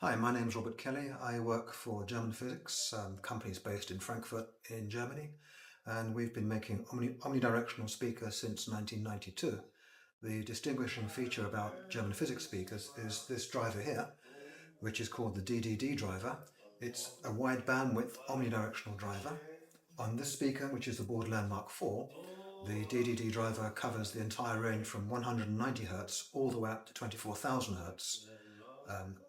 Hi, my name is Robert Kelly. I work for German Physiks. The company is based in Frankfurt in Germany, and we've been making omnidirectional speakers since 1992. The distinguishing feature about German Physiks speakers is this driver here, which is called the DDD Driver. It's a wide bandwidth omnidirectional driver. On this speaker, which is the Borderland Mark IV, the DDD driver covers the entire range from 190 Hz all the way up to 24,000 Hz.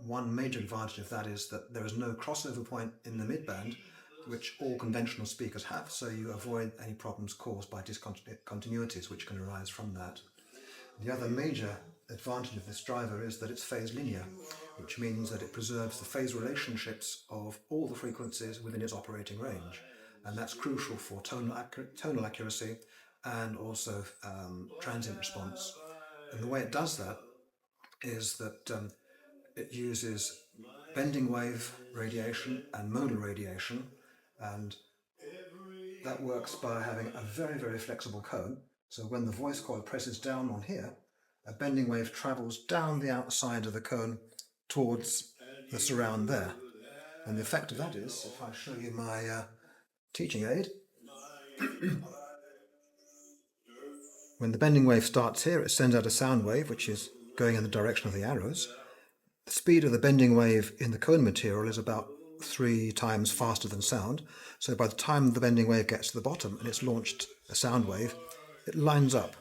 One major advantage of that is that there is no crossover point in the midband, which all conventional speakers have, so you avoid any problems caused by discontinuities which can arise from that. The other major advantage of this driver is that it's phase linear, which means that it preserves the phase relationships of all the frequencies within its operating range, and that's crucial for tonal accuracy and also transient response. And the way it does that is that it uses bending wave radiation and modal radiation, and that works by having a very, very flexible cone. So when the voice coil presses down on here, a bending wave travels down the outside of the cone towards the surround there. And the effect of that is, if I show you my teaching aid, when the bending wave starts here, it sends out a sound wave which is going in the direction of the arrows. The speed of the bending wave in the cone material is about 3 times faster than sound, so by the time the bending wave gets to the bottom and it's launched a sound wave, it lines up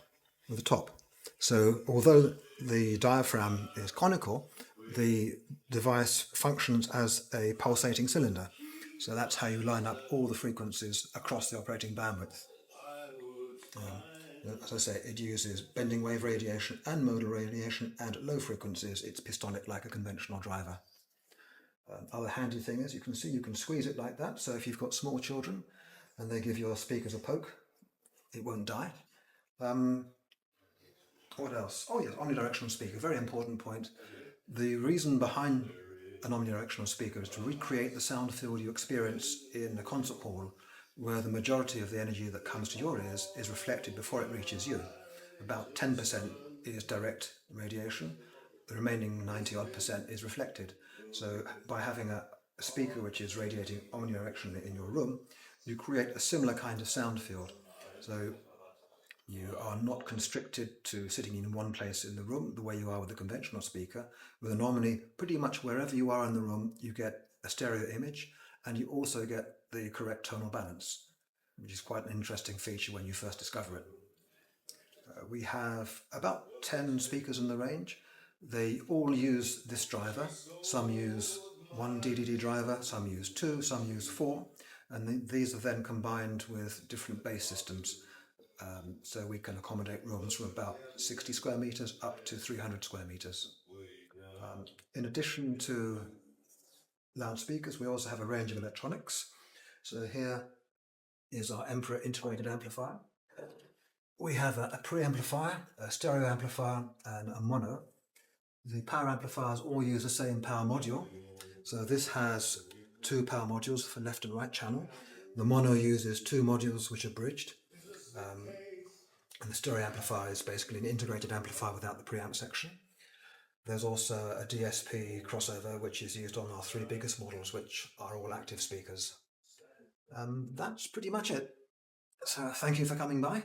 with the top. So although the diaphragm is conical, the device functions as a pulsating cylinder. So that's how you line up all the frequencies across the operating bandwidth. As I say, it uses bending wave radiation and modal radiation, and at low frequencies it's pistonic like a conventional driver. Other handy thing is you can squeeze it like that, so if you've got small children and they give your speakers a poke, it won't die. What else? Oh yes, omnidirectional speaker, very important point. The reason behind an omnidirectional speaker is to recreate the sound field you experience in a concert hall, where the majority of the energy that comes to your ears is reflected before it reaches you. About 10% is direct radiation, the remaining 90-odd% is reflected. So by having a speaker which is radiating omnidirectionally in your room, you create a similar kind of sound field. So you are not constricted to sitting in one place in the room the way you are with a conventional speaker. With an Omni, pretty much wherever you are in the room, you get a stereo image, and you also get the correct tonal balance, which is quite an interesting feature when you first discover it. We have about 10 speakers in the range. They all use this driver. Some use one DDD driver, some use 2, some use 4, and these are then combined with different bass systems. So we can accommodate rooms from about 60 square meters up to 300 square meters. In addition to loudspeakers, we also have a range of electronics. So here is our Emperor integrated amplifier. We have a preamplifier, a stereo amplifier, and a mono. The power amplifiers all use the same power module. So this has 2 power modules for left and right channel. The mono uses 2 modules which are bridged. And the stereo amplifier is basically an integrated amplifier without the preamp section. There's also a DSP crossover which is used on our 3 biggest models, which are all active speakers. That's pretty much it. So thank you for coming by.